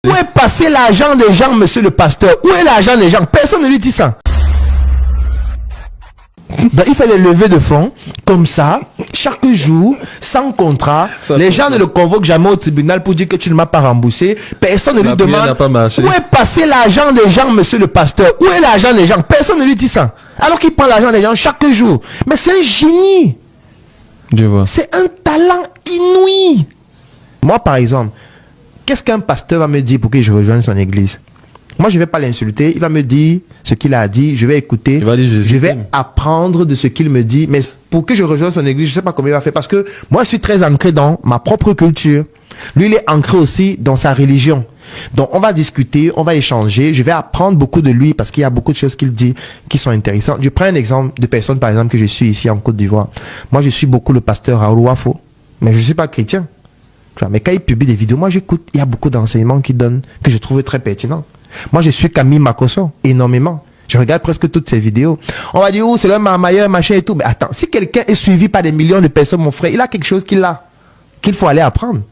Où est passé l'argent des gens, monsieur le pasteur? Où est l'argent des gens? Personne ne lui dit ça. Donc, il fait les levées de fonds, comme ça, chaque jour, sans contrat. Les gens ne le convoquent jamais au tribunal pour dire que tu ne m'as pas remboursé. Personne ne lui demande où est passé l'argent des gens, monsieur le pasteur. Où est l'argent des gens? Personne ne lui dit ça. Alors qu'il prend l'argent des gens chaque jour. Mais c'est un génie. Je vois. C'est un talent inouï. Moi, par exemple, qu'est-ce qu'un pasteur va me dire pour que je rejoigne son église? Moi, je ne vais pas l'insulter. Il va me dire ce qu'il a dit. Je vais écouter. Je vais apprendre de ce qu'il me dit. Mais pour que je rejoigne son église, je ne sais pas comment il va faire. Parce que moi, je suis très ancré dans ma propre culture. Lui, il est ancré aussi dans sa religion. Donc, on va discuter, on va échanger. Je vais apprendre beaucoup de lui parce qu'il y a beaucoup de choses qu'il dit qui sont intéressantes. Je prends un exemple de personne, par exemple, que je suis ici en Côte d'Ivoire. Moi, je suis beaucoup le pasteur Raoul Wafo. Mais je ne suis pas chrétien. Mais quand il publie des vidéos, moi, j'écoute. Il y a beaucoup d'enseignements qu'il donne que je trouve très pertinents. Moi, je suis Camille Makosso, énormément. Je regarde presque toutes ses vidéos. On va dire, oh, c'est le meilleur machin et tout. Mais attends, si quelqu'un est suivi par des millions de personnes, mon frère, il a quelque chose qu'il faut aller apprendre.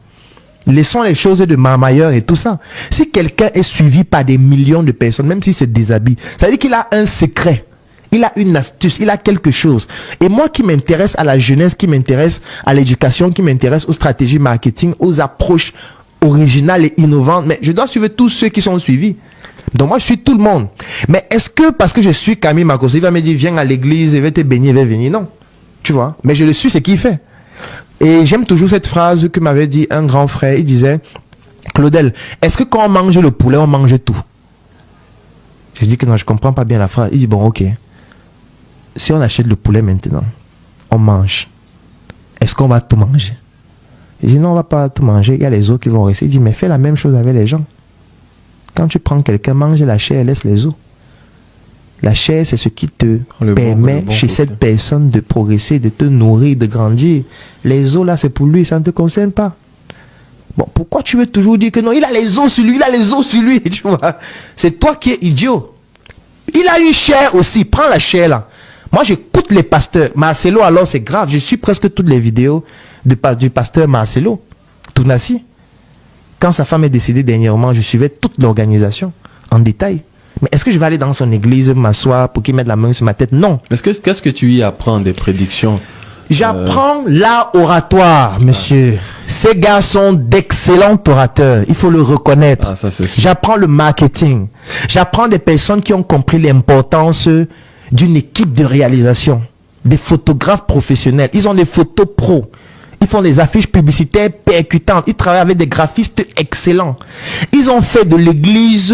Laissons les choses de Marmailleur et tout ça. Si quelqu'un est suivi par des millions de personnes, même s'il se déshabille, ça veut dire qu'il a un secret. Il a une astuce, il a quelque chose. Et moi qui m'intéresse à la jeunesse, qui m'intéresse à l'éducation, qui m'intéresse aux stratégies marketing, aux approches originales et innovantes, mais je dois suivre tous ceux qui sont suivis. Donc moi je suis tout le monde. Mais est-ce que parce que je suis Camille Makosso, il va me dire viens à l'église, il va te baigner, il va venir? Non. Tu vois. Mais je le suis, c'est qu'il fait. Et j'aime toujours cette phrase que m'avait dit un grand frère. Il disait, Claudel, est-ce que quand on mange le poulet, on mange tout? Je dis que non, je comprends pas bien la phrase. Il dit bon, ok. Si on achète le poulet maintenant, on mange. Est-ce qu'on va tout manger? Il dit non, on va pas tout manger. Il y a les os qui vont rester. Il dit mais fais la même chose avec les gens. Quand tu prends quelqu'un, mange la chair, laisse les os. La chair, c'est ce qui te permet chez cette personne de progresser, de te nourrir, de grandir. Les os là, c'est pour lui, ça ne te concerne pas. Bon, pourquoi tu veux toujours dire que non, il a les os sur lui, il a les os sur lui, tu vois? C'est toi qui es idiot. Il a une chair aussi, prends la chair là. Moi, j'écoute les pasteurs. Marcelo, alors, c'est grave. Je suis presque toutes les vidéos du pasteur Marcelo Tounassi. Quand sa femme est décédée dernièrement, je suivais toute l'organisation en détail. Mais est-ce que je vais aller dans son église, m'asseoir pour qu'il mette la main sur ma tête? Non. Qu'est-ce que tu y apprends des prédictions? J'apprends l'art oratoire, monsieur. Ces gars sont d'excellents orateurs. Il faut le reconnaître. J'apprends le marketing. J'apprends des personnes qui ont compris l'importance d'une équipe de réalisation. Des photographes professionnels. Ils ont des photos pros. Ils font des affiches publicitaires percutantes. Ils travaillent avec des graphistes excellents. Ils ont fait de l'église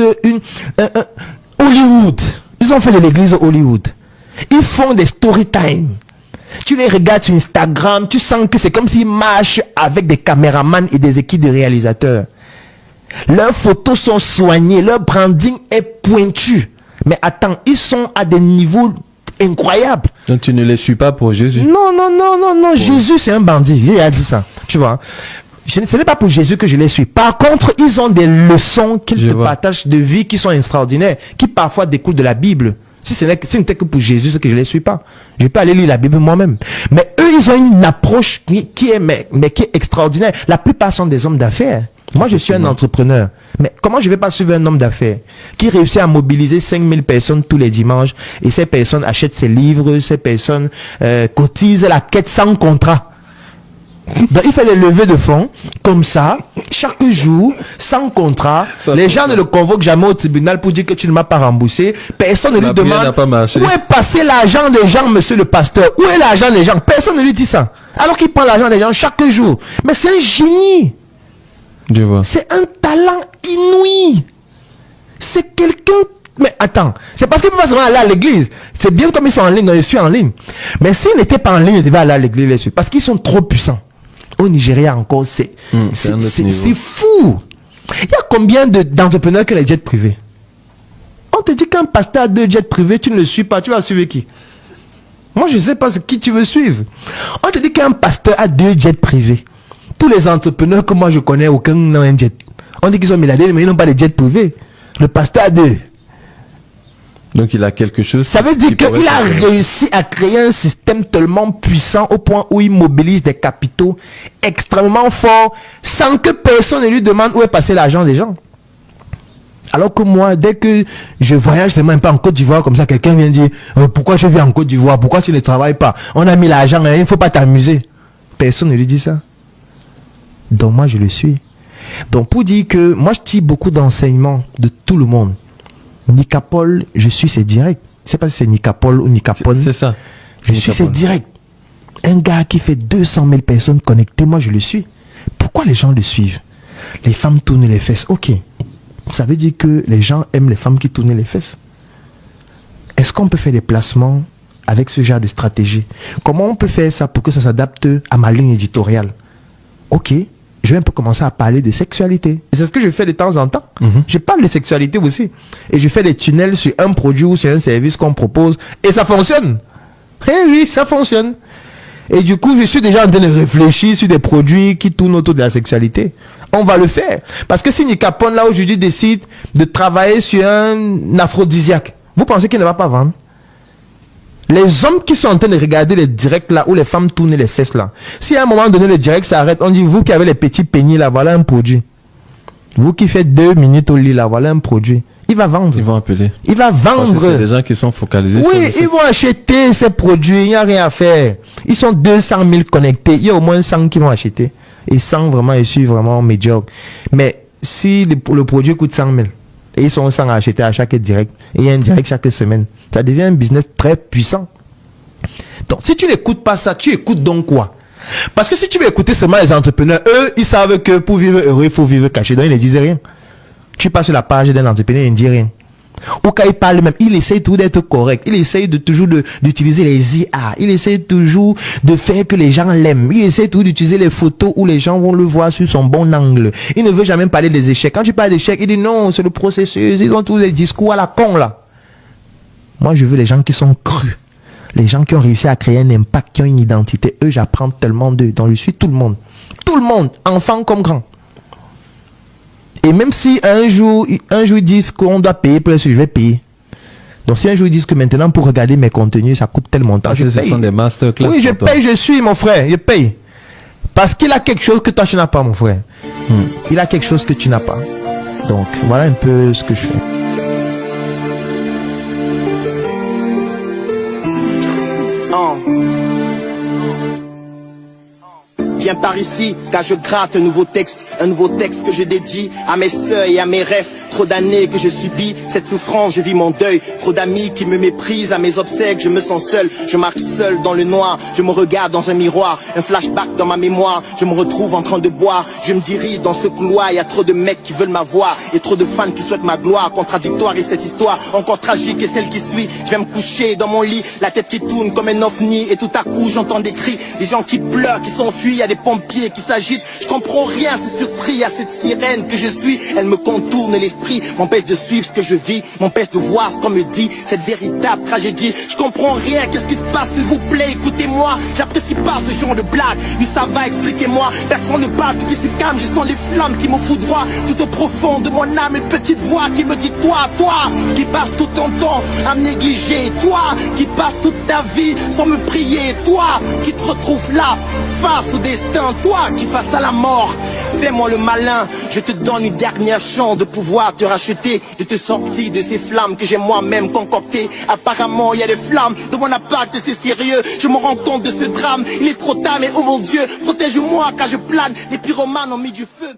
Hollywood. Ils ont fait de l'église Hollywood. Ils font des story time. Tu les regardes sur Instagram, tu sens que c'est comme s'ils marchent avec des caméramans et des équipes de réalisateurs. Leurs photos sont soignées, leur branding est pointu. Mais attends, ils sont à des niveaux incroyables. Donc tu ne les suis pas pour Jésus? Non. Ouais. Jésus, c'est un bandit. J'ai dit ça. Tu vois. Ce n'est pas pour Jésus que je les suis. Par contre, ils ont des leçons qu'ils te partagent de vie qui sont extraordinaires, qui parfois découlent de la Bible. Si ce n'était que pour Jésus, c'est que je ne les suis pas. Je peux aller lire la Bible moi-même. Mais eux, ils ont une approche qui est extraordinaire. La plupart sont des hommes d'affaires. Moi, je suis un entrepreneur. Mais comment je ne vais pas suivre un homme d'affaires qui réussit à mobiliser 5000 personnes tous les dimanches et ces personnes achètent ses livres, ces personnes cotisent la quête sans contrat. Donc, il fait les levées de fonds, comme ça, chaque jour, sans contrat. Les gens ne le convoquent jamais au tribunal pour dire que tu ne m'as pas remboursé. Personne ne lui demande où est passé l'argent des gens, monsieur le pasteur. Où est l'argent des gens? Personne ne lui dit ça. Alors qu'il prend l'argent des gens chaque jour. Mais c'est un génie. Je vois. C'est un talent inouï. C'est quelqu'un... Mais attends, c'est parce qu'il ne peut pas seulement aller à l'église. C'est bien comme ils sont en ligne, donc je suis en ligne. Mais s'ils n'étaient pas en ligne, ils devaient aller à l'église. Parce qu'ils sont trop puissants. Au Nigeria encore, c'est fou. Il y a combien d'entrepreneurs que les jets privés? On te dit qu'un pasteur a 2 jets privés, tu ne le suis pas, tu vas suivre qui? Moi, je ne sais pas qui tu veux suivre. On te dit qu'un pasteur a 2 jets privés. Tous les entrepreneurs que moi je connais, aucun n'a un jet. On dit qu'ils sont milliardaires, mais ils n'ont pas de jet privés. Le pasteur a 2. Donc il a quelque chose. Ça veut dire qu'il a réussi à créer un système tellement puissant au point où il mobilise des capitaux extrêmement forts sans que personne ne lui demande où est passé l'argent des gens. Alors que moi, dès que je voyage seulement un peu en Côte d'Ivoire, comme ça, quelqu'un vient dire pourquoi tu viens en Côte d'Ivoire, pourquoi tu ne travailles pas, on a mis l'argent, hein, il ne faut pas t'amuser. Personne ne lui dit ça. Donc moi, je le suis. Donc pour dire que moi, je tire beaucoup d'enseignements de tout le monde. Nicapol, je suis, c'est direct. Je ne sais pas si c'est Nicapol ou Nicapol. C'est ça. Je suis, c'est direct. Un gars qui fait 200 000 personnes connectées, moi, je le suis. Pourquoi les gens le suivent? Les femmes tournent les fesses. Ok. Ça veut dire que les gens aiment les femmes qui tournent les fesses. Est-ce qu'on peut faire des placements avec ce genre de stratégie? Comment on peut faire ça pour que ça s'adapte à ma ligne éditoriale? Ok, je vais un peu commencer à parler de sexualité. C'est ce que je fais de temps en temps. Je parle de sexualité aussi. Et je fais des tunnels sur un produit ou sur un service qu'on propose. Et ça fonctionne. Eh oui, ça fonctionne. Et du coup, je suis déjà en train de réfléchir sur des produits qui tournent autour de la sexualité. On va le faire. Parce que si Nicapone, là, aujourd'hui, décide de travailler sur un aphrodisiaque, vous pensez qu'il ne va pas vendre? Les hommes qui sont en train de regarder les directs là, où les femmes tournent les fesses là, si à un moment donné le direct s'arrête, on dit, vous qui avez les petits pénis là, voilà un produit. Vous qui faites 2 minutes au lit là, voilà un produit. Il va vendre. Ils vont appeler. Il va vendre. C'est des gens qui sont focalisés oui, sur ils vont acheter ces produits, il n'y a rien à faire. Ils sont 200 000 connectés, il y a au moins 100 qui vont acheter. Et 100 vraiment, je suis vraiment médiocre. Mais si le produit coûte 100 000, et ils sont 100 à acheter à chaque direct, et il y a un direct chaque semaine, ça devient un business très puissant. Donc, si tu n'écoutes pas ça, tu écoutes donc quoi? Parce que si tu veux écouter seulement les entrepreneurs, eux, ils savent que pour vivre heureux, il faut vivre caché. Donc, ils ne disent rien. Tu passes sur la page d'un entrepreneur, il ne dit rien. Ou quand il parle même, il essaye toujours d'être correct. Il essaye toujours d'utiliser les IA. Il essaye toujours de faire que les gens l'aiment. Il essaye toujours d'utiliser les photos où les gens vont le voir sur son bon angle. Il ne veut jamais parler des échecs. Quand tu parles d'échecs, il dit non, c'est le processus. Ils ont tous les discours à la con là. Moi, je veux les gens qui sont crus. Les gens qui ont réussi à créer un impact, qui ont une identité. Eux, j'apprends tellement d'eux. Donc, je suis tout le monde. Tout le monde, enfant comme grand. Et même si un jour ils disent qu'on doit payer pour les suivre, je vais payer. Donc si un jour ils disent que maintenant pour regarder mes contenus, ça coûte tellement de temps, je paye. Ce sont des masterclass. Oui, je paye, je suis mon frère, je paye. Parce qu'il a quelque chose que toi tu n'as pas, mon frère. Il a quelque chose que tu n'as pas. Donc voilà un peu ce que je fais. Viens par ici, car je gratte un nouveau texte que je dédie à mes seuils et à mes rêves. Trop d'années que je subis cette souffrance, je vis mon deuil. Trop d'amis qui me méprisent à mes obsèques, je me sens seul. Je marche seul dans le noir, je me regarde dans un miroir. Un flashback dans ma mémoire, je me retrouve en train de boire. Je me dirige dans ce couloir, il y a trop de mecs qui veulent m'avoir et trop de fans qui souhaitent ma gloire. Contradictoire et cette histoire encore tragique et celle qui suit. Je vais me coucher dans mon lit, la tête qui tourne comme un ovni. Et tout à coup j'entends des cris, des gens qui pleurent, qui s'enfuient, il y a des pompiers qui s'agitent. Je comprends rien, c'est surpris à cette sirène que je suis. Elle me contourne l'esprit, m'empêche de suivre ce que je vis, m'empêche de voir ce qu'on me dit, cette véritable tragédie. Je comprends rien, qu'est-ce qui se passe, s'il vous plaît, écoutez-moi. J'apprécie pas ce genre de blague, oui ça va, expliquez-moi. Personne ne parle, tout est si calme, je sens les flammes qui me foudroient. Tout au profond de mon âme, une petite voix qui me dit toi, qui passe tout ton temps à me négliger, toi, qui passe toute ta vie sans me prier, toi, qui te retrouve là, face au destin, toi, qui face à la mort. Fais-moi le malin, je te donne une dernière chance de pouvoir te racheter, de te sortir de ces flammes que j'ai moi-même concoctées. Apparemment, il y a des flammes de mon appart et c'est sérieux. Je me rends compte de ce drame, il est trop tard, mais oh mon Dieu, protège-moi car je plane. Les pyromanes ont mis du feu.